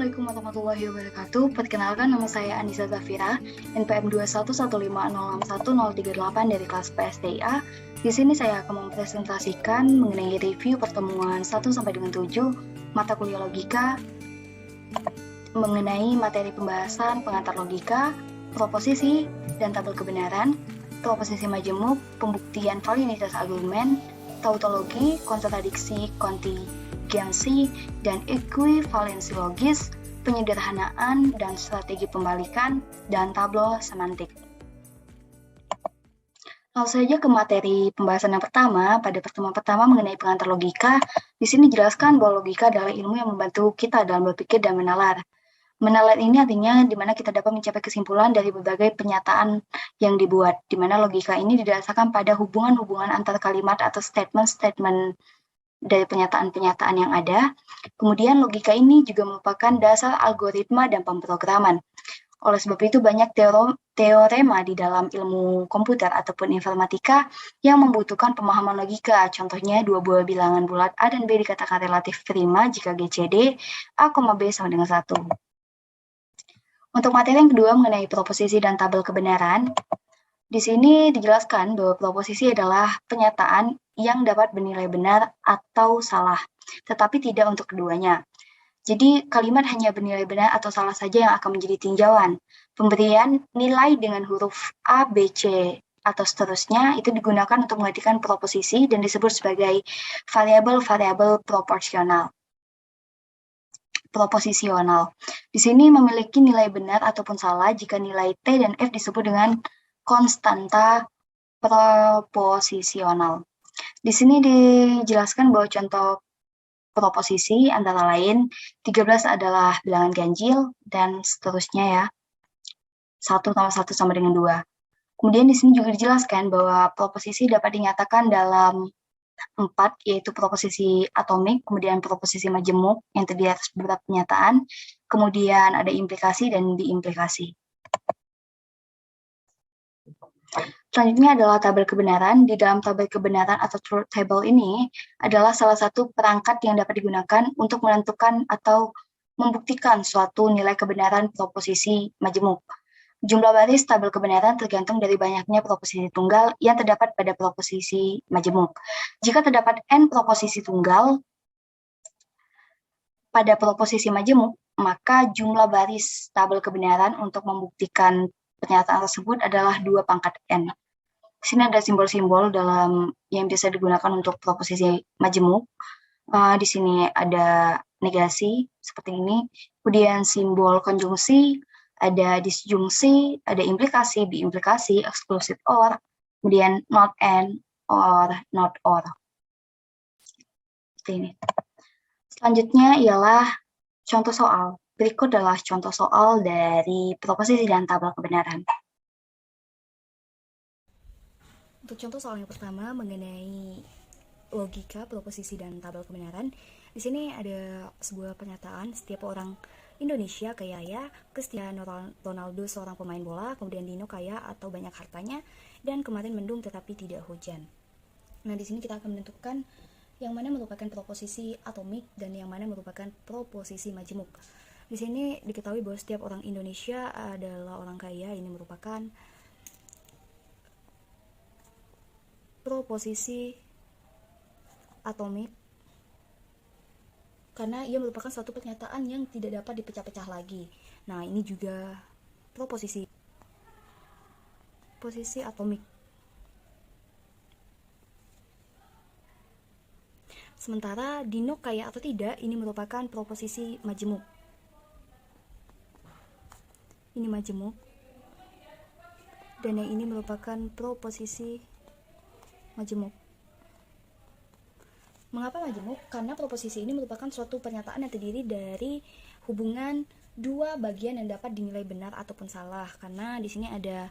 Assalamualaikum warahmatullahi wabarakatuh. Perkenalkan, nama saya Anissa Zafira, NPM 21150610338 dari kelas PSDIA. Di sini saya akan mempresentasikan mengenai review pertemuan 1 sampai dengan 7 mata kuliah logika mengenai materi pembahasan pengantar logika, proposisi dan tabel kebenaran, proposisi majemuk, pembuktian valinitas argumen, tautologi, kontradiksi, kontingensi, dan ekuivalensi logis, penyederhanaan dan strategi pembalikan, dan tabel semantik. Langsung saja ke materi pembahasan yang pertama. Pada pertemuan pertama mengenai pengantar logika, di sini dijelaskan bahwa logika adalah ilmu yang membantu kita dalam berpikir dan menalar. Menalar ini artinya di mana kita dapat mencapai kesimpulan dari berbagai pernyataan yang dibuat, di mana logika ini didasarkan pada hubungan-hubungan antar kalimat atau statement-statement dari pernyataan-pernyataan yang ada. Kemudian logika ini juga merupakan dasar algoritma dan pemrograman. Oleh sebab itu banyak teorema di dalam ilmu komputer ataupun informatika yang membutuhkan pemahaman logika. Contohnya dua buah bilangan bulat A dan B dikatakan relatif prima jika GCD A, B sama dengan 1. Untuk materi yang kedua mengenai proposisi dan tabel kebenaran, di sini dijelaskan bahwa proposisi adalah pernyataan yang dapat bernilai benar atau salah, tetapi tidak untuk keduanya. Jadi kalimat hanya bernilai benar atau salah saja yang akan menjadi tinjauan. Pemberian nilai dengan huruf A, B, C, atau seterusnya itu digunakan untuk mengartikan proposisi dan disebut sebagai variabel-variabel proposisional. Di sini memiliki nilai benar ataupun salah jika nilai T dan F disebut dengan konstanta proposisional. Di sini dijelaskan bahwa contoh proposisi antara lain 13 adalah bilangan ganjil dan seterusnya ya. 1 tambah 1 sama dengan 2. Kemudian di sini juga dijelaskan bahwa proposisi dapat dinyatakan dalam 4, yaitu proposisi atomik, kemudian proposisi majemuk yang terdiri atas beberapa pernyataan, kemudian ada implikasi dan diimplikasi. Selanjutnya adalah tabel kebenaran. Di dalam tabel kebenaran atau truth table ini adalah salah satu perangkat yang dapat digunakan untuk menentukan atau membuktikan suatu nilai kebenaran proposisi majemuk. Jumlah baris tabel kebenaran tergantung dari banyaknya proposisi tunggal yang terdapat pada proposisi majemuk. Jika terdapat n proposisi tunggal pada proposisi majemuk, maka jumlah baris tabel kebenaran untuk membuktikan pernyataan tersebut adalah 2 pangkat n. Di sini ada simbol-simbol dalam yang biasa digunakan untuk proposisi majemuk. Di sini ada negasi seperti ini, kemudian simbol konjungsi, ada disjungsi, ada implikasi, biimplikasi, exclusive or, kemudian not and or not or. Seperti ini. Selanjutnya ialah contoh soal. Berikut adalah contoh soal dari proposisi dan tabel kebenaran. Untuk contoh soal yang pertama mengenai logika, proposisi, dan tabel kebenaran, di sini ada sebuah pernyataan setiap orang Indonesia kaya ya, Cristiano Ronaldo seorang pemain bola, kemudian Dino kaya atau banyak hartanya, dan kemarin mendung tetapi tidak hujan. Nah, di sini kita akan menentukan yang mana merupakan proposisi atomik dan yang mana merupakan proposisi majemuk. Di sini diketahui bahwa setiap orang Indonesia adalah orang kaya, ini merupakan proposisi atomik karena ia merupakan suatu pernyataan yang tidak dapat dipecah-pecah lagi. Nah, ini juga proposisi atomik. Sementara Dino kaya atau tidak, ini merupakan proposisi majemuk. Ini majemuk. Dan yang ini merupakan proposisi majemuk. Mengapa majemuk? Karena proposisi ini merupakan suatu pernyataan yang terdiri dari hubungan dua bagian yang dapat dinilai benar ataupun salah. Karena di sini ada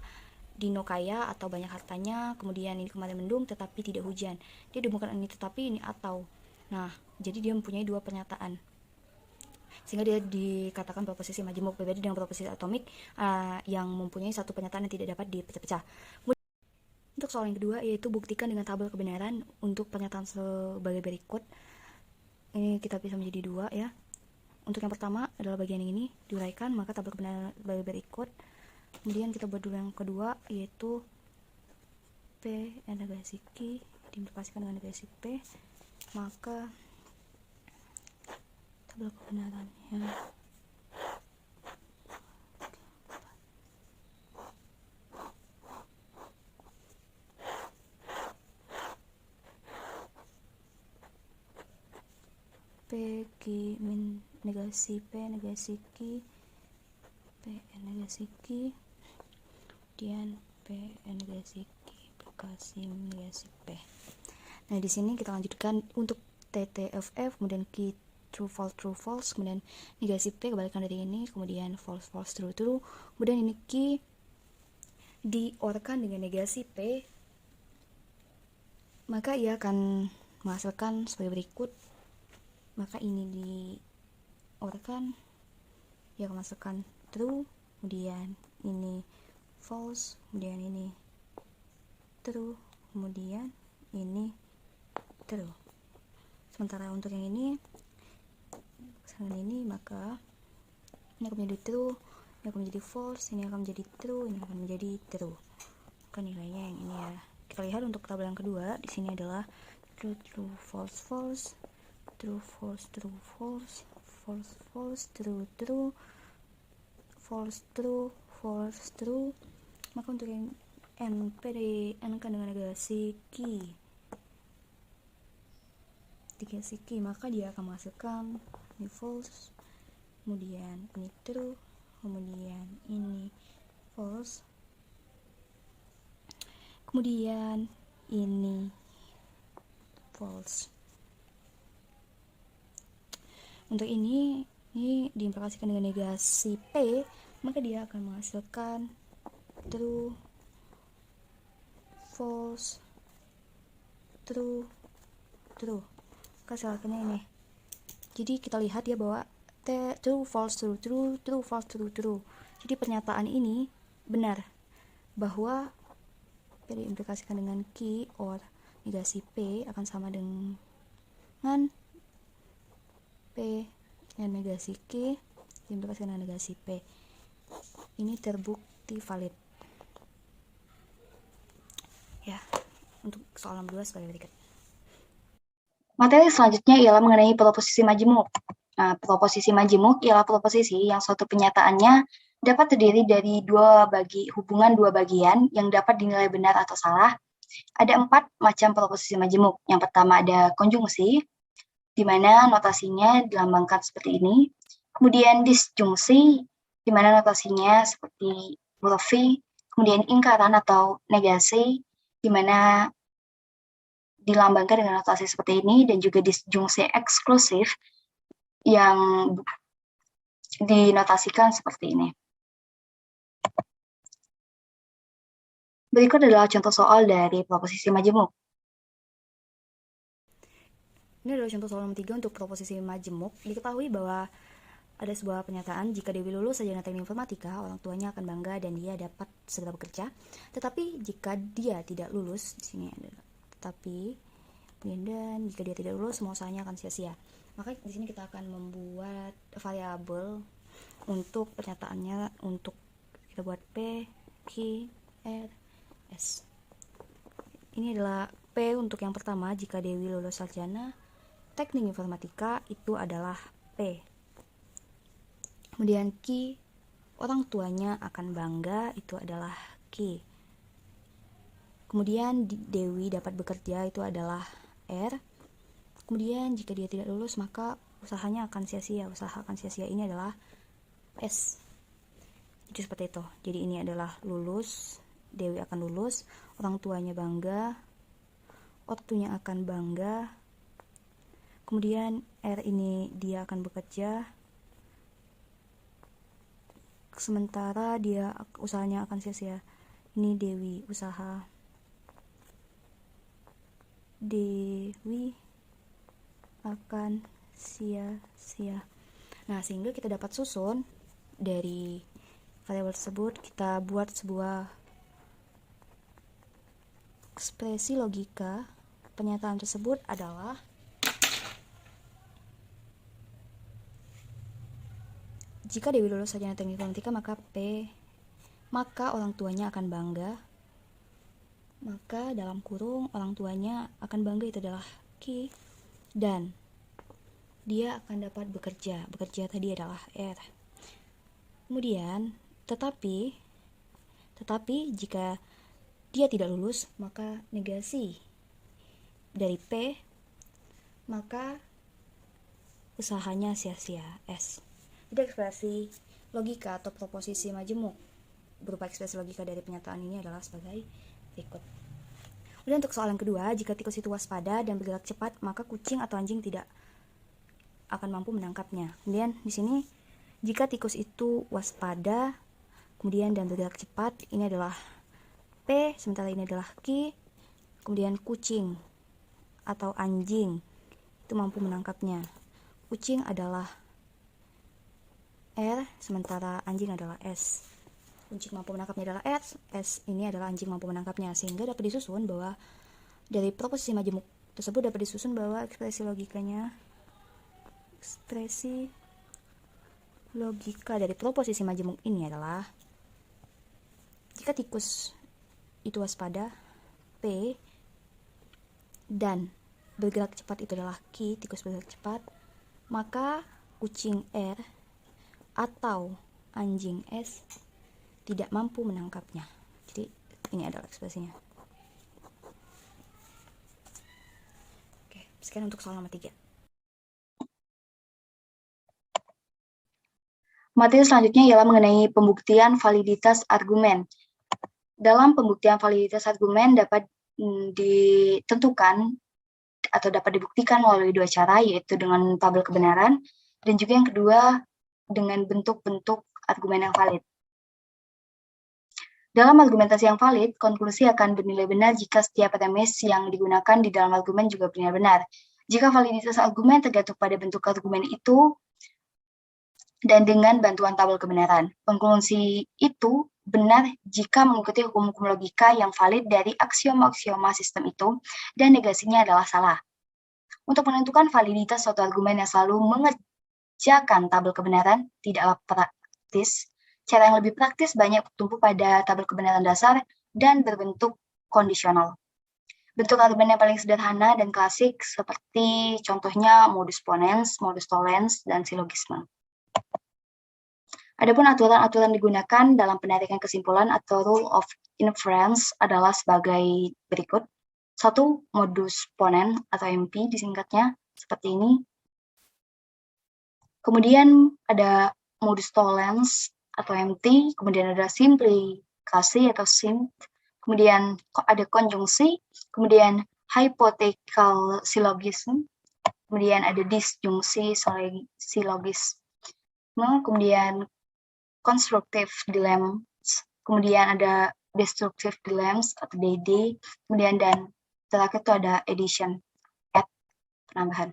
Dino kaya atau banyak hartanya, kemudian ini kemarin mendung tetapi tidak hujan. Dia bukan ini tetapi ini atau. Nah, jadi dia mempunyai dua pernyataan. Sehingga dia dikatakan proposisi majemuk, berbeda dengan proposisi atomik yang mempunyai satu pernyataan yang tidak dapat dipecah-pecah. Untuk soal yang kedua, yaitu buktikan dengan tabel kebenaran untuk pernyataan sebagai berikut. Ini kita bisa menjadi 2 ya. untuk yang pertama adalah bagian ini diuraikan, maka tabel kebenaran berikut. Kemudian kita buat dulu yang kedua, yaitu P negasi Q diimplikasikan dengan negasi P, maka tabel kebenarannya P Q min negasi P negasi Q, P negasi Q, kemudian P negasi Q implikasi negasi P. Nah, di sini kita lanjutkan untuk TTFF, kemudian Q true false, kemudian negasi P kebalikan dari ini, kemudian false true, kemudian ini Q diorkan dengan negasi P, maka ia akan menghasilkan sebagai berikut. Maka ini diorkan, ia akan menghasilkan true, kemudian ini false, kemudian ini true, kemudian ini true. Sementara untuk yang ini maka ini akan menjadi true, ini akan menjadi false, ini akan menjadi true, ini akan menjadi true. Maka nilainya yang ini ya. Kita lihat untuk tabel yang kedua, di sini adalah true false true false true false true false true. Maka untuk yang NP di-N-kan dengan negasi Q, maka dia akan menghasilkan ini false, kemudian ini true, kemudian ini false, kemudian ini false. Untuk ini diimplikasikan dengan negasi P, maka dia akan menghasilkan true, false, true. Hasilnya ini. Jadi kita lihat ya bahwa true false true. Jadi pernyataan ini benar bahwa P diimplikasikan dengan Q or negasi P akan sama dengan P dan negasi Q diimplikasikan dengan negasi P. Ini terbukti valid. Ya, untuk soal nomor 2 sebagai berikut. Materi selanjutnya ialah mengenai proposisi majemuk. Nah, proposisi majemuk ialah proposisi yang suatu penyataannya dapat terdiri dari hubungan dua bagian yang dapat dinilai benar atau salah. Ada 4 macam proposisi majemuk. Yang pertama ada konjungsi, di mana notasinya dilambangkan seperti ini. Kemudian disjungsi, di mana notasinya seperti huruf V. Kemudian ingkaran atau negasi, di mana dilambangkan dengan notasi seperti ini, dan juga disjungsi eksklusif yang dinotasikan seperti ini. Berikut adalah contoh soal dari proposisi majemuk. Ini adalah contoh soal nomor 3 untuk proposisi majemuk. Diketahui bahwa ada sebuah pernyataan, jika Dewi lulus sarjana teknik informatika, orang tuanya akan bangga dan dia dapat segera bekerja. Tetapi jika dia tidak lulus, di sini ada tetapi, dan jika dia tidak lulus, semua usahanya akan sia-sia. Maka di sini kita akan membuat variabel untuk pernyataannya, untuk kita buat P, Q, R, S. Ini adalah P untuk yang pertama, jika Dewi lulus sarjana teknik informatika, itu adalah P. Kemudian Q, orang tuanya akan bangga, itu adalah Q. Kemudian Dewi dapat bekerja, itu adalah R. Kemudian jika dia tidak lulus, maka usahanya akan sia-sia. Usaha akan sia-sia ini adalah S. Jadi seperti itu. Jadi ini adalah lulus, Dewi akan lulus, orang tuanya bangga, ortunya akan bangga. Kemudian R ini dia akan bekerja, sementara dia usahanya akan sia-sia. Ini Dewi, usaha Dewi akan sia-sia. Nah, sehingga kita dapat susun dari variabel tersebut, kita buat sebuah ekspresi logika. Pernyataan tersebut adalah Jika Dewi lulus sarjana teknik informatika, maka orang tuanya akan bangga. Maka dalam kurung orang tuanya akan bangga itu adalah Q, dan dia akan dapat bekerja. Bekerja tadi adalah R. Kemudian, tetapi jika dia tidak lulus, maka negasi dari P, maka usahanya sia-sia. S. Jadi ekspresi logika atau proposisi majemuk berupa ekspresi logika dari pernyataan ini adalah sebagai berikut. Kemudian untuk soal yang kedua, jika tikus itu waspada dan bergerak cepat, maka kucing atau anjing tidak akan mampu menangkapnya. Kemudian di sini jika tikus itu waspada kemudian dan bergerak cepat, ini adalah P, sementara ini adalah Q. Kemudian kucing atau anjing itu mampu menangkapnya. Kucing adalah R, sementara anjing adalah S. Kucing mampu menangkapnya adalah S ini adalah anjing mampu menangkapnya, sehingga dapat disusun bahwa dari proposisi majemuk tersebut dapat disusun bahwa ekspresi logika dari proposisi majemuk ini adalah jika tikus itu waspada, P, dan bergerak cepat itu adalah Q, tikus bergerak cepat, maka kucing R atau anjing S tidak mampu menangkapnya. Jadi ini adalah ekspresinya. Oke, sekarang untuk soal nomor 3. Materi selanjutnya ialah mengenai pembuktian validitas argumen. Dalam pembuktian validitas argumen dapat ditentukan atau dapat dibuktikan melalui dua cara, yaitu dengan tabel kebenaran dan juga yang kedua dengan bentuk-bentuk argumen yang valid. Dalam argumentasi yang valid, konklusi akan bernilai benar jika setiap premis yang digunakan di dalam argumen juga benar-benar. Jika validitas argumen tergantung pada bentuk argumen itu dan dengan bantuan tabel kebenaran. Konklusi itu benar jika mengikuti hukum-hukum logika yang valid dari aksioma-aksioma sistem itu dan negasinya adalah salah. Untuk menentukan validitas suatu argumen yang selalu mengerjakan tabel kebenaran tidaklah praktis. Cara yang lebih praktis banyak bertumpu pada tabel kebenaran dasar dan berbentuk kondisional. Bentuk argumen yang paling sederhana dan klasik seperti contohnya modus ponens, modus tollens, dan silogisme. Adapun aturan-aturan digunakan dalam penarikan kesimpulan atau rule of inference adalah sebagai berikut. 1. Modus ponens atau MP disingkatnya seperti ini. Kemudian ada modus tollens atau MT, kemudian ada simplikasi atau sim, kemudian ada konjungsi, kemudian hypothetical syllogism, kemudian ada disjungsi syllogism, kemudian constructive dilemmas, kemudian ada destructive dilemmas atau DD, kemudian dan terakhir itu ada addition, add, penambahan.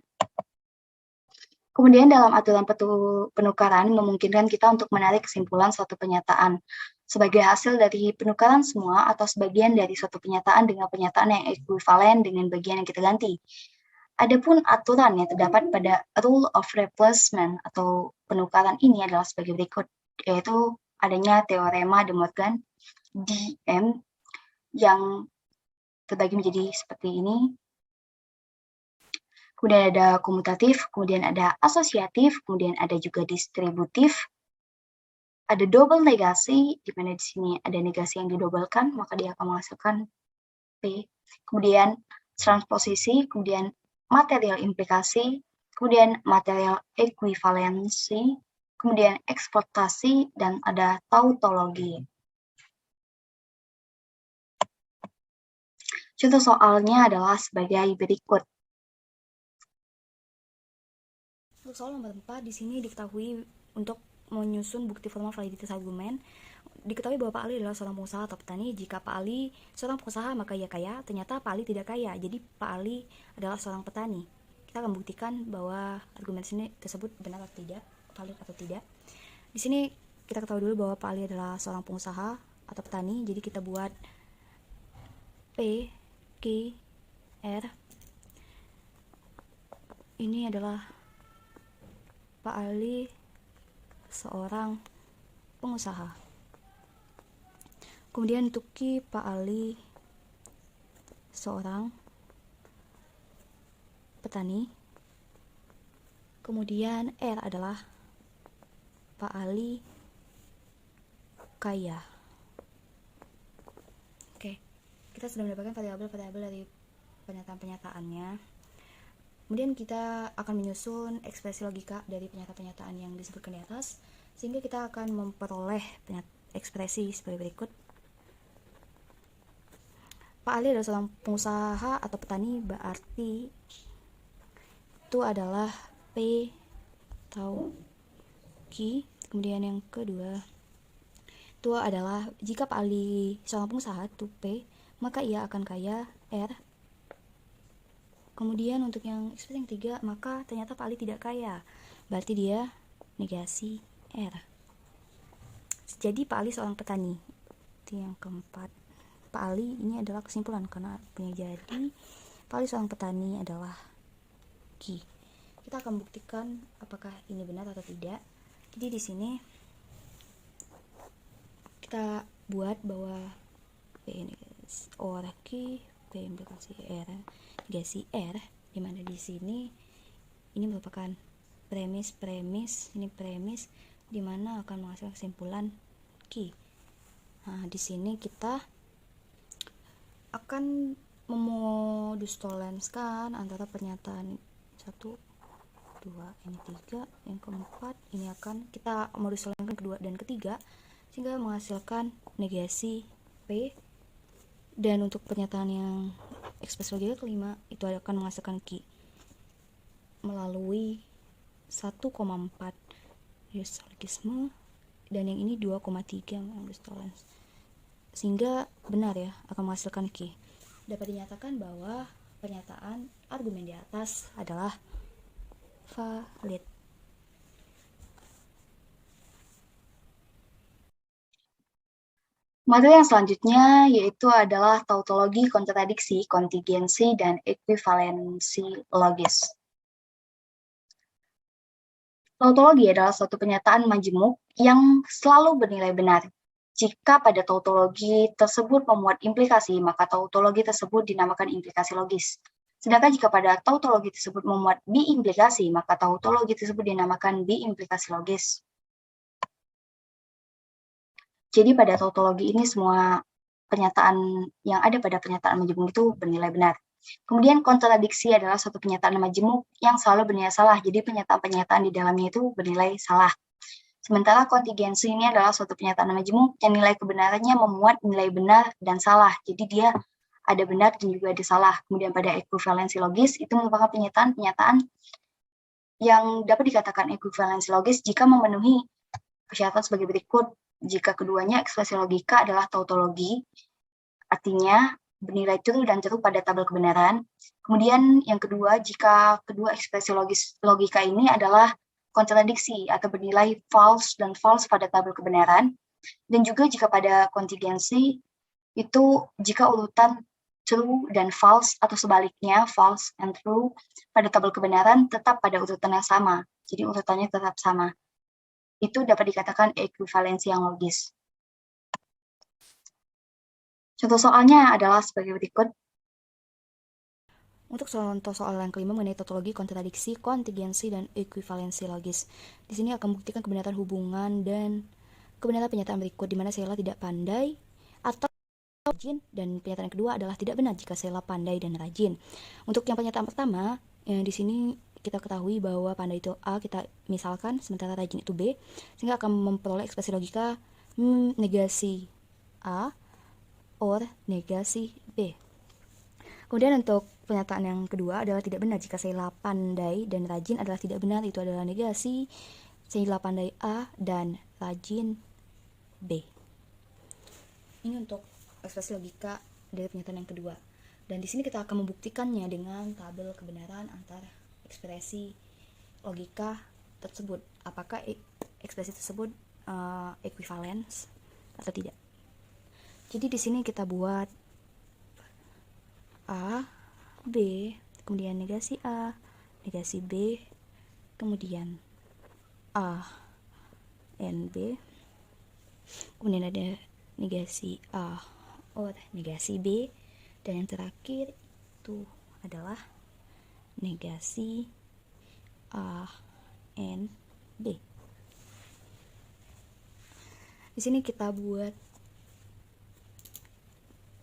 Kemudian dalam aturan penukaran memungkinkan kita untuk menarik kesimpulan suatu pernyataan sebagai hasil dari penukaran semua atau sebagian dari suatu pernyataan dengan pernyataan yang ekuivalen dengan bagian yang kita ganti. Adapun aturan yang terdapat pada rule of replacement atau penukaran ini adalah sebagai berikut, yaitu adanya teorema de Morgan DM yang terbagi menjadi seperti ini. Kemudian ada komutatif, kemudian ada asosiatif, kemudian ada juga distributif. Ada double negasi, di mana di sini ada negasi yang didobelkan, maka dia akan menghasilkan P. Kemudian transposisi, kemudian material implikasi, kemudian material ekuivalensi, kemudian eksportasi, dan ada tautologi. Contoh soalnya adalah sebagai berikut. Untuk soal nomor 4, di sini diketahui untuk menyusun bukti formal validitas argumen, diketahui bahwa Pak Ali adalah seorang pengusaha atau petani. Jika Pak Ali seorang pengusaha maka ia kaya, ternyata Pak Ali tidak kaya, jadi Pak Ali adalah seorang petani. Kita akan buktikan bahwa argumen sini tersebut benar atau tidak, valid atau tidak. Di sini kita ketahui dulu bahwa Pak Ali adalah seorang pengusaha atau petani, jadi kita buat P, Q, R. Ini adalah Pak Ali seorang pengusaha. Kemudian untuk Q, Pak Ali seorang petani. Kemudian R adalah Pak Ali kaya. Oke, kita sudah mendapatkan variabel-variabel dari pernyataan-pernyataannya. Kemudian kita akan menyusun ekspresi logika dari pernyataan-pernyataan yang disebutkan di atas, sehingga kita akan memperoleh ekspresi sebagai berikut. Pak Ali adalah seorang pengusaha atau petani, berarti itu adalah P atau Q. Kemudian yang kedua itu adalah jika Pak Ali seorang pengusaha itu P, maka ia akan kaya R. Kemudian untuk yang ekspresi yang ketiga, maka ternyata Pak Ali tidak kaya, berarti dia negasi R. Jadi Pak Ali seorang petani. Itu yang keempat. Pak Ali ini adalah kesimpulan karena punya jadi Pak Ali seorang petani adalah Q. Kita akan buktikan apakah ini benar atau tidak. Jadi di sini kita buat bahwa P OR Q, P implikasi R negasi R, di mana di sini ini merupakan premis, ini premis di mana akan menghasilkan kesimpulan Q. Nah, di sini kita akan memodus toleransikan antara pernyataan 1, 2, ini 3, yang keempat ini akan kita modus toleransikan kedua dan ketiga sehingga menghasilkan negasi P. Dan untuk pernyataan yang ekspresi logika kelima itu akan menghasilkan Q melalui 1,4 silogisme dan yang ini 2,3 modus toleransi, sehingga benar ya akan menghasilkan Q. Dapat dinyatakan bahwa pernyataan argumen di atas adalah valid. Materi yang selanjutnya yaitu adalah tautologi, kontradiksi, kontingensi, dan ekuivalensi logis. Tautologi adalah suatu pernyataan majemuk yang selalu bernilai benar. Jika pada tautologi tersebut memuat implikasi, maka tautologi tersebut dinamakan implikasi logis. Sedangkan jika pada tautologi tersebut memuat bi-implikasi, maka tautologi tersebut dinamakan bi-implikasi logis. Jadi pada tautologi ini semua pernyataan yang ada pada pernyataan majemuk itu bernilai benar. Kemudian kontradiksi adalah suatu pernyataan majemuk yang selalu bernilai salah. Jadi pernyataan-pernyataan di dalamnya itu bernilai salah. Sementara kontingensi ini adalah suatu pernyataan majemuk yang nilai kebenarannya memuat nilai benar dan salah. Jadi dia ada benar dan juga ada salah. Kemudian pada ekuivalensi logis itu merupakan pernyataan-pernyataan yang dapat dikatakan ekuivalensi logis jika memenuhi persyaratan sebagai berikut. Jika keduanya ekspresi logika adalah tautologi, artinya bernilai true dan true pada tabel kebenaran. Kemudian yang kedua, jika kedua ekspresi logika ini adalah kontradiksi atau bernilai false dan false pada tabel kebenaran. Dan juga jika pada kontingensi itu jika urutan true dan false atau sebaliknya false and true pada tabel kebenaran tetap pada urutan yang sama. Jadi urutannya tetap sama. Itu dapat dikatakan ekuivalensi yang logis. Contoh soalnya adalah sebagai berikut. Untuk contoh soal yang kelima mengenai tautologi, kontradiksi, kontingensi, dan ekuivalensi logis. Di sini akan membuktikan kebenaran hubungan dan kebenaran pernyataan berikut, di mana Sheila tidak pandai atau rajin, dan pernyataan yang kedua adalah tidak benar jika Sheila pandai dan rajin. Untuk yang pernyataan pertama, di sini kita ketahui bahwa pandai itu A, kita misalkan, sementara rajin itu B, sehingga akan memperoleh ekspresi logika negasi A or negasi B. Kemudian untuk pernyataan yang kedua adalah tidak benar jika Sheila pandai dan rajin adalah tidak benar, itu adalah negasi Sheila pandai A dan rajin B. Ini untuk ekspresi logika dari pernyataan yang kedua. Dan di sini kita akan membuktikannya dengan tabel kebenaran antara ekspresi logika tersebut. Apakah ekspresi tersebut equivalence atau tidak? Jadi di sini kita buat A, B, kemudian negasi A, negasi B, kemudian A. and B. Kemudian ada negasi A or negasi B. Dan yang terakhir itu adalah negasi A and B. Di sini kita buat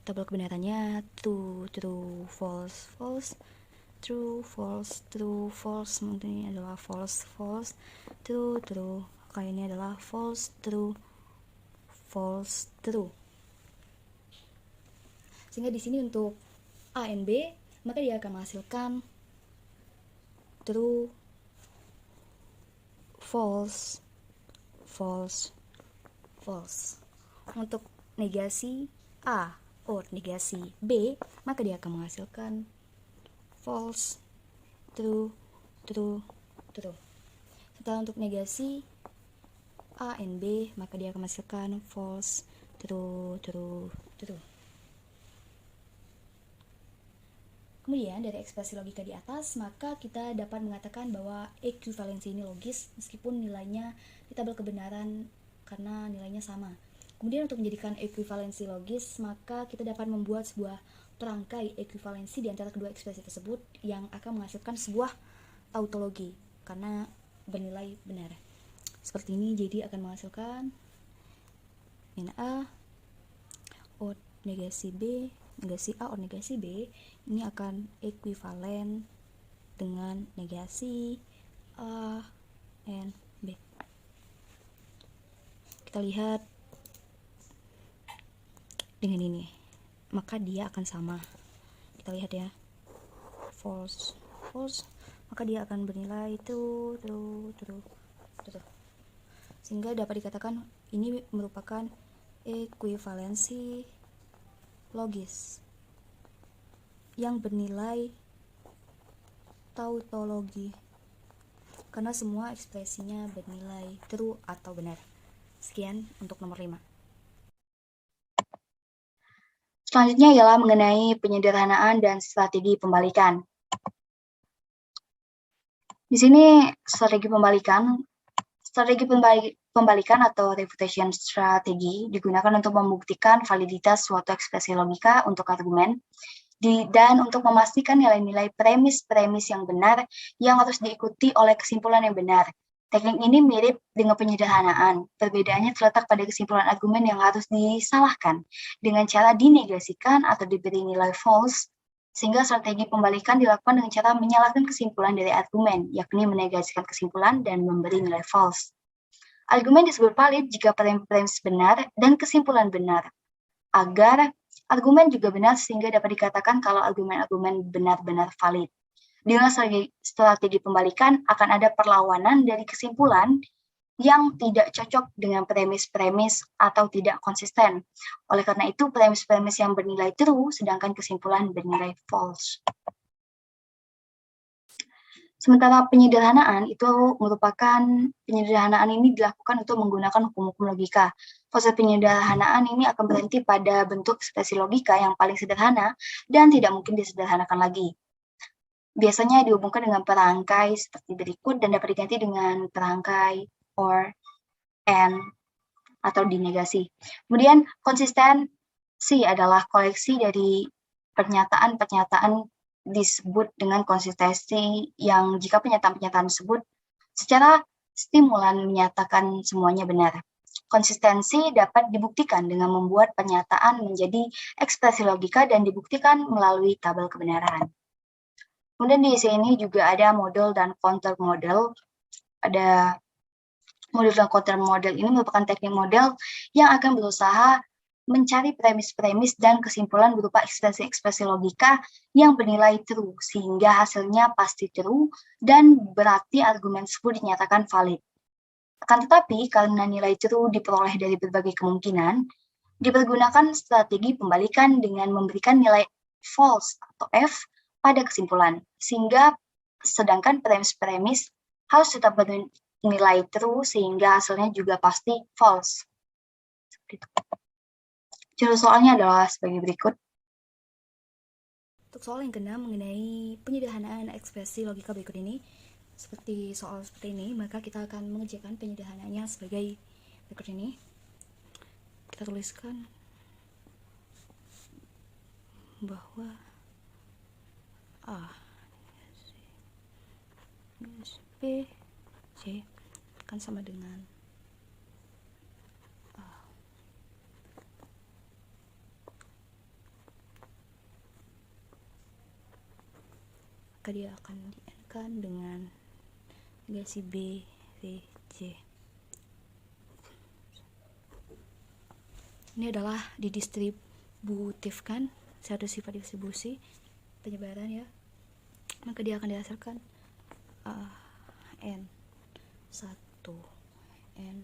tabel kebenarannya true, true, false, false, true, false, true, false. Mungkin ini adalah false, false, true, true. Kali ini adalah false, true, false, true. Sehingga di sini untuk A and B, maka dia akan menghasilkan true, false, false, false. Untuk negasi A or negasi B, maka dia akan menghasilkan false, true, true, true. Setelah untuk negasi A and B, maka dia akan menghasilkan false, true, true, true. Kemudian dari ekspresi logika di atas, maka kita dapat mengatakan bahwa ekuivalensi ini logis meskipun nilainya di tabel kebenaran karena nilainya sama. Kemudian untuk menjadikan ekuivalensi logis, maka kita dapat membuat sebuah perangkai ekuivalensi di antara kedua ekspresi tersebut yang akan menghasilkan sebuah tautologi karena bernilai benar. Seperti ini, jadi akan menghasilkan min A or negasi B, negasi A or negasi B ini akan ekuivalen dengan negasi A and B. Kita lihat dengan ini, maka dia akan sama. Kita lihat ya, false, false, maka dia akan bernilai true, true, true, true. Sehingga dapat dikatakan ini merupakan ekuivalensi logis yang bernilai tautologi karena semua ekspresinya bernilai true atau benar. Sekian untuk nomor 5. Selanjutnya ialah mengenai penyederhanaan dan strategi pembalikan. Di sini strategi pembalikan atau refutation strategi digunakan untuk membuktikan validitas suatu ekspresi logika untuk argumen dan untuk memastikan nilai-nilai premis-premis yang benar yang harus diikuti oleh kesimpulan yang benar. Teknik ini mirip dengan penyederhanaan. Perbedaannya terletak pada kesimpulan argumen yang harus disalahkan dengan cara dinegasikan atau diberi nilai false, sehingga strategi pembalikan dilakukan dengan cara menyalahkan kesimpulan dari argumen, yakni menegasikan kesimpulan dan memberi nilai false. Argumen disebut valid jika premis benar dan kesimpulan benar. Agar argumen juga benar sehingga dapat dikatakan kalau argumen-argumen benar-benar valid. Dengan strategi pembalikan akan ada perlawanan dari kesimpulan yang tidak cocok dengan premis-premis atau tidak konsisten. Oleh karena itu, premis-premis yang bernilai true sedangkan kesimpulan bernilai false. Sementara penyederhanaan ini dilakukan untuk menggunakan hukum-hukum logika. Proses penyederhanaan ini akan berhenti pada bentuk ekspresi logika yang paling sederhana dan tidak mungkin disederhanakan lagi. Biasanya dihubungkan dengan perangkai seperti berikut dan dapat diganti dengan perangkai or, and, atau dinegasi. Kemudian konsistensi adalah koleksi dari pernyataan-pernyataan disebut dengan konsistensi yang jika pernyataan-pernyataan tersebut secara stimulan menyatakan semuanya benar. Konsistensi dapat dibuktikan dengan membuat pernyataan menjadi ekspresi logika dan dibuktikan melalui tabel kebenaran. Kemudian di sini juga ada model dan counter model. Ada model dan counter model ini merupakan teknik model yang akan berusaha mencari premis-premis dan kesimpulan berupa ekspresi-ekspresi logika yang bernilai true, sehingga hasilnya pasti true dan berarti argumen tersebut dinyatakan valid. Akan tetapi, karena nilai true diperoleh dari berbagai kemungkinan, dipergunakan strategi pembalikan dengan memberikan nilai false atau F pada kesimpulan, sehingga sedangkan premis-premis harus tetap bernilai true sehingga hasilnya juga pasti false. Judul soalnya adalah sebagai berikut. Untuk soal yang keenam mengenai penyederhanaan ekspresi logika berikut ini, seperti soal seperti ini, maka kita akan mengerjakan penyederhanaannya sebagai berikut ini. Kita tuliskan bahwa A B C akan sama dengan A. Maka dia akan di-N-kan dengan negasi B, C, C. Ini adalah didistributifkan, satu sifat distribusi penyebaran ya. Maka dia akan dihasilkan N 1 N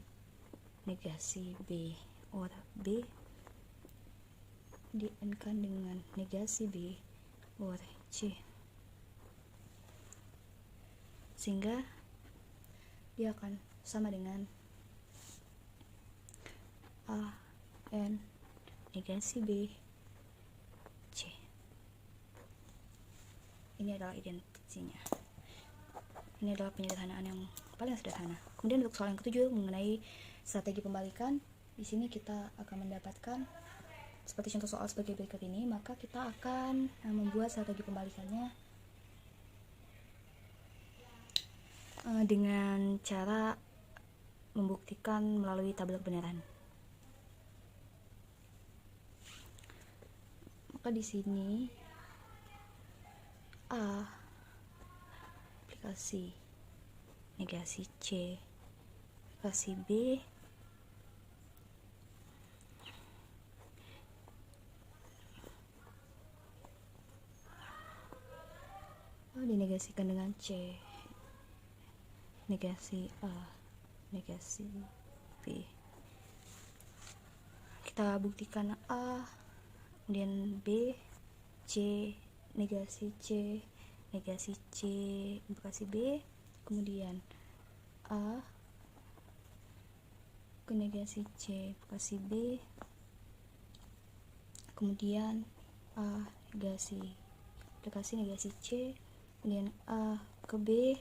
negasi B or B di-N-kan dengan negasi B or C, sehingga dia akan sama dengan A N negasi B C. Ini adalah identisinya. Ini adalah penyederhanaan yang paling sederhana. Kemudian untuk soal yang ketujuh mengenai strategi pembalikan, di sini kita akan mendapatkan seperti contoh soal sebagai berikut ini. Maka kita akan membuat strategi pembalikannya dengan cara membuktikan melalui tabel kebenaran. Maka di sini A aplikasi negasi C aplikasi B dinegasikan dengan C negasi A negasi B. Kita buktikan A, kemudian B, C negasi C implikasi B, kemudian A ke negasi C implikasi B, kemudian A negasi implikasi negasi C, kemudian A ke B,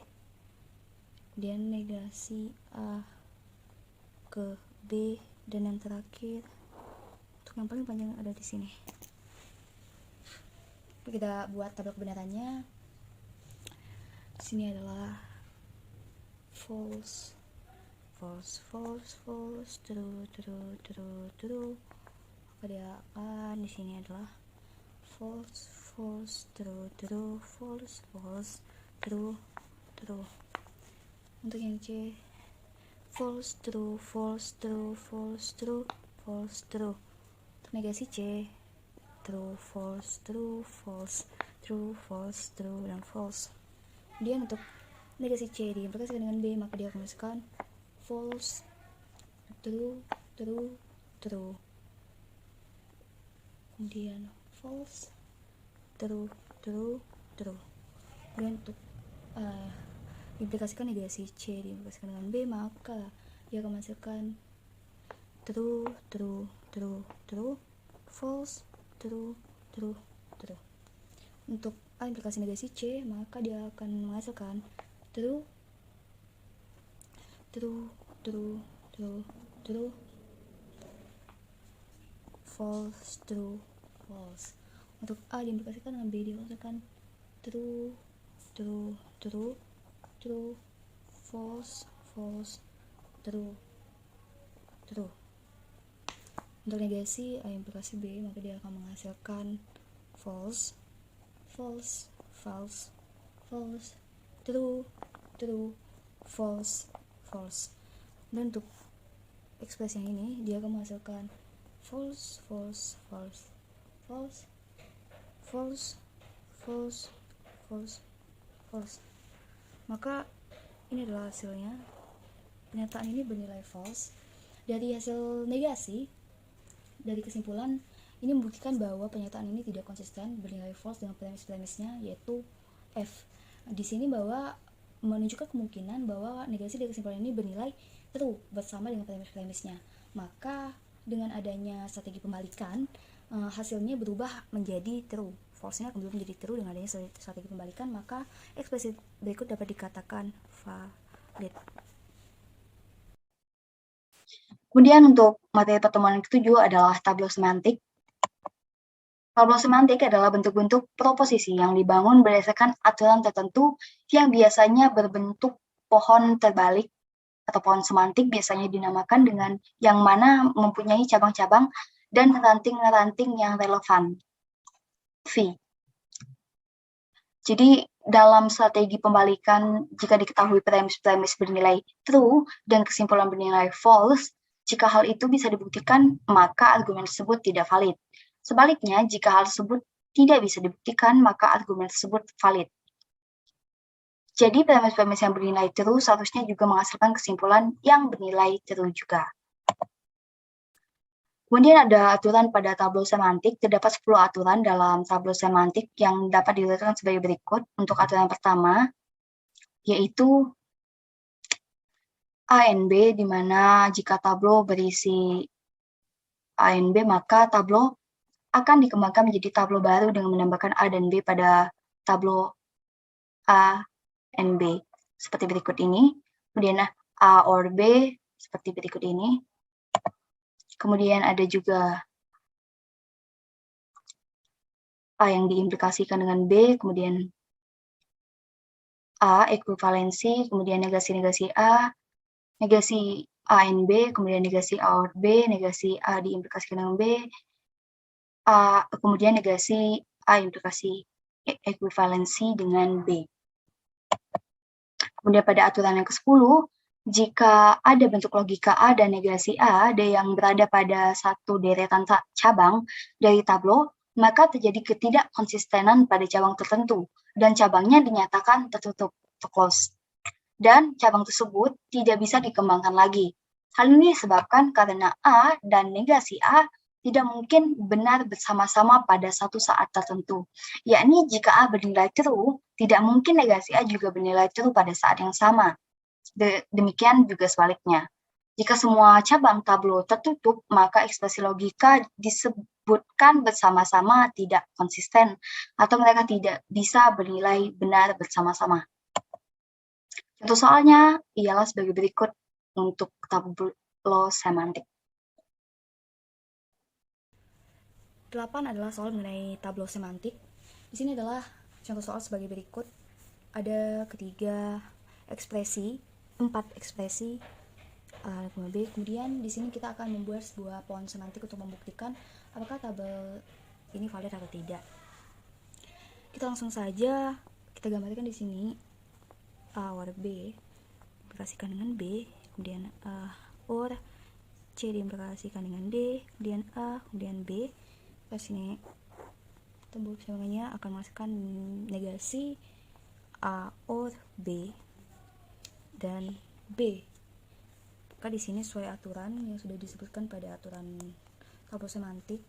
kemudian negasi A ke B, dan yang terakhir untuk yang paling panjang ada di sini. Kita buat tabel kebenarannya. Di sini adalah false, true. Maka dia akan di sini adalah false, true, false, true. Untuk yang C, false, true. Untuk negasi C, true, false, dan false. Kemudian untuk negasi C diimplikasikan dengan B, maka dia akan menghasilkan false, true. Kemudian false, true. Kemudian untuk diimplikasikan negasi C diimplikasikan dengan B, maka dia akan menghasilkan true, false, true. Untuk A implikasi negasi C, maka dia akan menghasilkan true, false, true, false. Untuk A diimplikasikan dengan B, dia menghasilkan true, false, true. Untuk negasi A implikasi B, maka dia akan menghasilkan false, true, false. Dan untuk ekspresi yang ini, dia akan menghasilkan false. Maka ini adalah hasilnya. Pernyataan ini bernilai false. Dari hasil negasi, dari kesimpulan ini membuktikan bahwa pernyataan ini tidak konsisten, bernilai false dengan premis-premisnya, yaitu F. Di sini bahwa menunjukkan kemungkinan bahwa negasi dari kesimpulan ini bernilai true bersama dengan premis-premisnya. Maka dengan adanya strategi pembalikan, hasilnya berubah menjadi true, false ini akan berubah menjadi true dengan adanya strategi pembalikan, maka ekspresi berikut dapat dikatakan valid. Kemudian untuk materi pertemuan yang ketujuh adalah tableau semantik. Tableau semantik adalah bentuk-bentuk proposisi yang dibangun berdasarkan aturan tertentu yang biasanya berbentuk pohon terbalik atau pohon semantik, biasanya dinamakan dengan yang mana mempunyai cabang-cabang dan ranting-ranting yang relevan. V. Jadi dalam strategi pembalikan, jika diketahui premis-premis bernilai true dan kesimpulan bernilai false, jika hal itu bisa dibuktikan, maka argumen tersebut tidak valid. Sebaliknya, jika hal tersebut tidak bisa dibuktikan, maka argumen tersebut valid. Jadi premis-premis yang bernilai true seharusnya juga menghasilkan kesimpulan yang bernilai true juga. Kemudian ada aturan pada tableau semantik. Terdapat 10 aturan dalam tableau semantik yang dapat diurutkan sebagai berikut. Untuk aturan pertama, yaitu A dan B, di mana jika tableau berisi A dan B, maka tableau akan dikembangkan menjadi tableau baru dengan menambahkan A dan B pada tableau A dan B. Seperti berikut ini. Kemudian A or B, seperti berikut ini. Kemudian ada juga A yang diimplikasikan dengan B, kemudian A, ekuivalensi, kemudian negasi-negasi A, negasi A and B, kemudian negasi A or B, negasi A diimplikasikan dengan B, A, kemudian negasi A implikasi ekuivalensi dengan B. Kemudian pada aturan yang ke-10, jika ada bentuk logika A dan negasi A yang berada pada satu deretan cabang dari tableau, maka terjadi ketidakkonsistenan pada cabang tertentu, dan cabangnya dinyatakan tertutup, close. Dan cabang tersebut tidak bisa dikembangkan lagi. Hal ini disebabkan karena A dan negasi A tidak mungkin benar bersama-sama pada satu saat tertentu. Yakni jika A bernilai true, tidak mungkin negasi A juga bernilai true pada saat yang sama. Demikian juga sebaliknya. Jika semua cabang tableau tertutup, maka ekspresi logika disebutkan bersama-sama tidak konsisten, atau mereka tidak bisa bernilai benar bersama-sama. Contoh soalnya ialah sebagai berikut untuk tableau semantik. 8 adalah soal mengenai tableau semantik. Di sini adalah contoh soal sebagai berikut. Ada 4 ekspresi A dan B. Kemudian di sini kita akan membuat sebuah pohon semantik untuk membuktikan apakah tabel ini valid atau tidak. Kita langsung saja kita gambarkan di sini A or B diimplikasikan dengan B, kemudian A or C diimplikasikan dengan D, kemudian A, kemudian B. Di sini tembok sambungannya akan menghasilkan negasi A or B dan B. Maka di sini sesuai aturan yang sudah disebutkan pada aturan tableau semantik,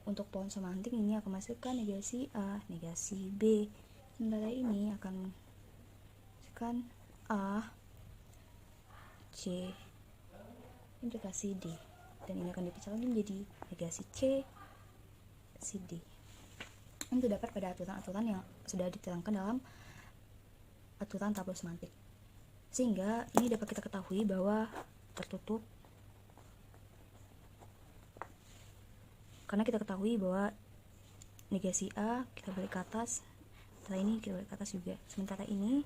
untuk pohon semantik ini akan menghasilkan negasi A, negasi B. Sementara ini akan menghasilkan A, C, implikasi D, dan ini akan dipecah lagi menjadi negasi C, C, D. Ini terdapat pada aturan-aturan yang sudah diterangkan dalam aturan tableau semantik, sehingga ini dapat kita ketahui bahwa tertutup karena kita ketahui bahwa negasi A kita balik ke atas, setelah ini kita balik ke atas juga. Sementara ini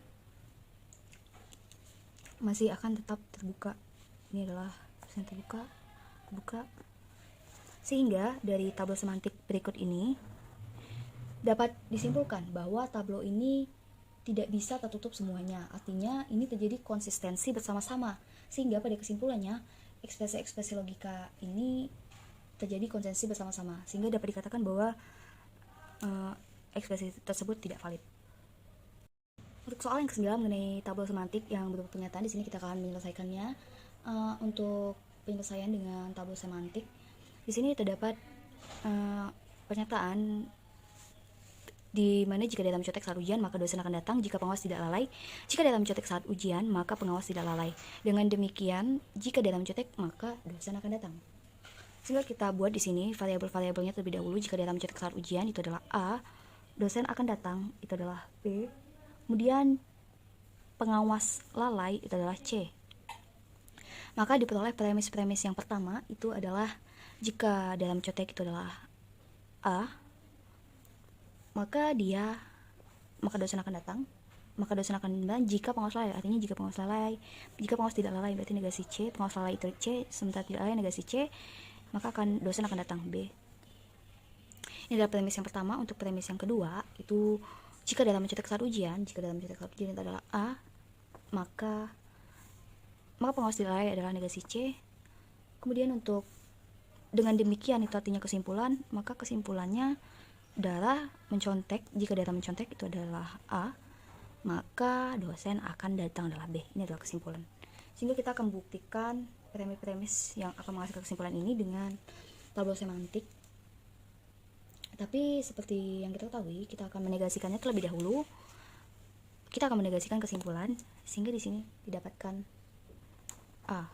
masih akan tetap terbuka. Ini adalah yang terbuka, sehingga dari tableau semantik berikut ini dapat disimpulkan bahwa tableau ini tidak bisa tertutup semuanya. Artinya ini terjadi konsistensi bersama-sama, sehingga pada kesimpulannya ekspresi-ekspresi logika ini terjadi konsistensi bersama-sama, sehingga dapat dikatakan bahwa ekspresi tersebut tidak valid. Untuk soal yang ke-9 mengenai tableau semantik yang berupa pernyataan, di sini kita akan menyelesaikannya. Untuk penyelesaian dengan tableau semantik, di sini terdapat pernyataan di mana jika data mencontek saat ujian, maka dosen akan datang jika pengawas tidak lalai. Jika data mencontek saat ujian, maka pengawas tidak lalai. Dengan demikian, jika data mencontek, maka dosen akan datang. Sehingga kita buat di sini variabel-variabelnya terlebih dahulu. Jika dalam mencetak saat ujian itu adalah A, dosen akan datang itu adalah B, kemudian pengawas lalai itu adalah C. Maka diperoleh premis-premis yang pertama itu adalah jika dalam contek itu adalah A, maka dosen akan datang. Maka dosen akan bilang jika pengawas lalai, artinya jika pengawas lalai. Jika pengawas tidak lalai berarti negasi C, pengawas lalai itu C, sementara tidak lalai negasi C, maka dosen akan datang B. Ini adalah premis yang pertama. Untuk premis yang kedua itu jika dalam mencetak saat ujian itu adalah A, maka pengawas tidak lalai adalah negasi C. Kemudian untuk dengan demikian itu artinya kesimpulan, maka kesimpulannya adalah mencontek. Jika dalam mencontek itu adalah A, maka dosen akan datang adalah B. Ini adalah kesimpulan. Sehingga kita akan buktikan premis-premis yang akan menghasilkan kesimpulan ini dengan tabel semantik. Tapi seperti yang kita ketahui, kita akan menegasikannya terlebih dahulu. Kita akan menegasikan kesimpulan sehingga di sini didapatkan A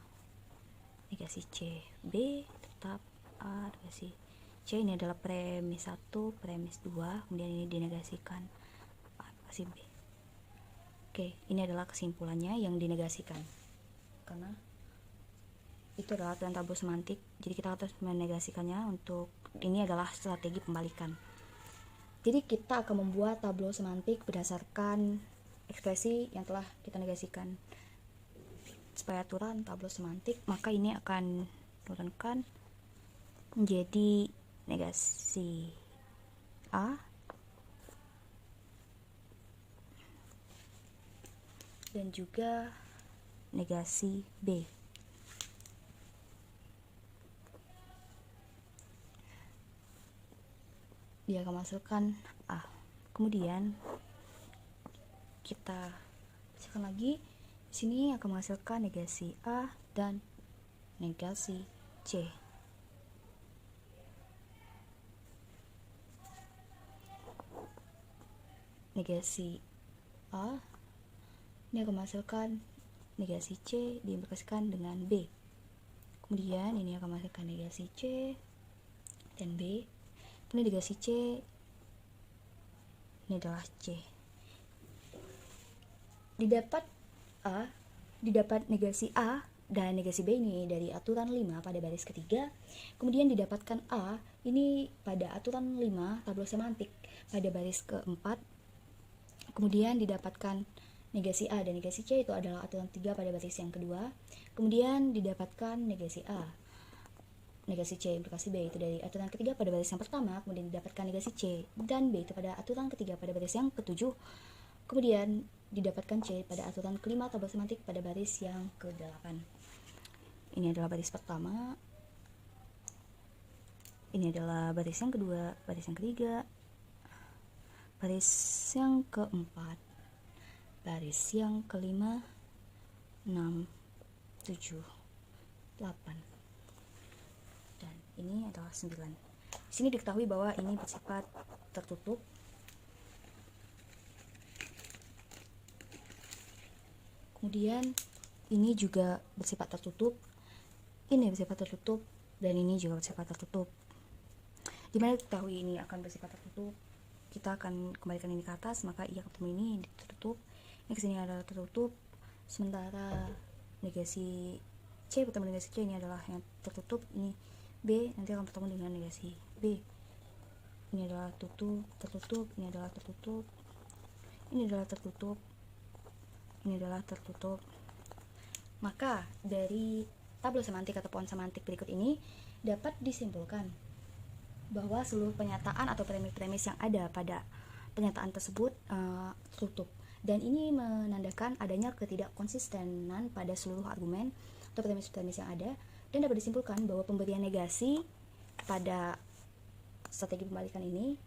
negasi C, B tetap A negasi C. Ini adalah premis 1, premis 2, kemudian ini dinegasikan A negasi B. Oke, ini adalah kesimpulannya yang dinegasikan karena itu adalah aturan tabel semantik, jadi kita harus menegasikannya. Untuk ini adalah strategi pembalikan. Jadi kita akan membuat tabel semantik berdasarkan ekspresi yang telah kita negasikan. Supaya aturan tabel semantik, maka ini akan turunkan menjadi negasi A dan juga negasi B. Dia akan masukkan A. Kemudian kita bacakan lagi. Di sini akan menghasilkan negasi A dan negasi C. Negasi A ini akan menghasilkan negasi C diimplikasikan dengan B. Kemudian ini akan menghasilkan negasi C dan B. Ini negasi C, ini adalah C. Didapat negasi A dan negasi B ini dari aturan 5 pada baris ketiga. Kemudian didapatkan A ini pada aturan 5 tabel semantik pada baris keempat. Kemudian didapatkan negasi A dan negasi C itu adalah aturan 3 pada baris yang kedua. Kemudian didapatkan negasi A, negasi C implikasi B itu dari aturan ketiga pada baris yang pertama. Kemudian didapatkan negasi C dan B itu pada aturan ketiga pada baris yang ketujuh. Kemudian didapatkan C pada aturan kelima tabel semantik pada baris yang ke-8. Ini adalah baris pertama. Ini adalah baris yang kedua, baris yang ketiga, baris yang keempat, baris yang kelima, 6, 7, 8. Dan ini adalah 9. Di sini diketahui bahwa ini bersifat tertutup. Kemudian ini juga bersifat tertutup. Ini bersifat tertutup dan ini juga bersifat tertutup. Dimana diketahui ini akan bersifat tertutup, kita akan kembalikan ini ke atas, maka ia ketemu ini tertutup. Ini kesini adalah tertutup. Sementara negasi C bertemu negasi C ini adalah yang tertutup. Ini B nanti akan bertemu dengan negasi B. Ini adalah tertutup, ini adalah tertutup, ini adalah tertutup, ini adalah tertutup. Maka dari tabel semantik atau pohon semantik berikut ini dapat disimpulkan bahwa seluruh pernyataan atau premis-premis yang ada pada pernyataan tersebut tertutup, dan ini menandakan adanya ketidakkonsistenan pada seluruh argumen atau premis-premis yang ada, dan dapat disimpulkan bahwa pemberian negasi pada strategi pembalikan ini,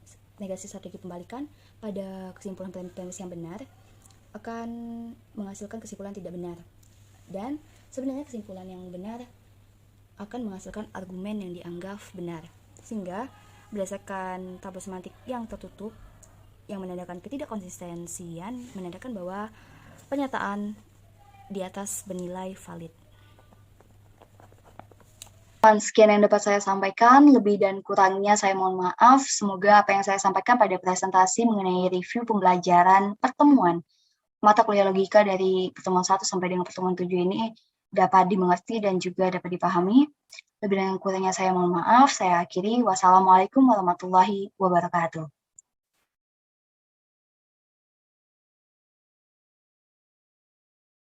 negasi strategi pembalikan pada kesimpulan premis yang benar akan menghasilkan kesimpulan tidak benar, dan sebenarnya kesimpulan yang benar akan menghasilkan argumen yang dianggap benar. Sehingga berdasarkan tabel semantik yang tertutup yang menandakan ketidakkonsistensian, menandakan bahwa pernyataan di atas bernilai valid. Sekian yang dapat saya sampaikan, lebih dan kurangnya saya mohon maaf. Semoga apa yang saya sampaikan pada presentasi mengenai review pembelajaran pertemuan mata kuliah logika dari pertemuan 1 sampai dengan pertemuan 7 ini dapat dimengerti dan juga dapat dipahami. Lebih dan kurangnya saya mohon maaf. Saya akhiri. Wassalamualaikum warahmatullahi wabarakatuh.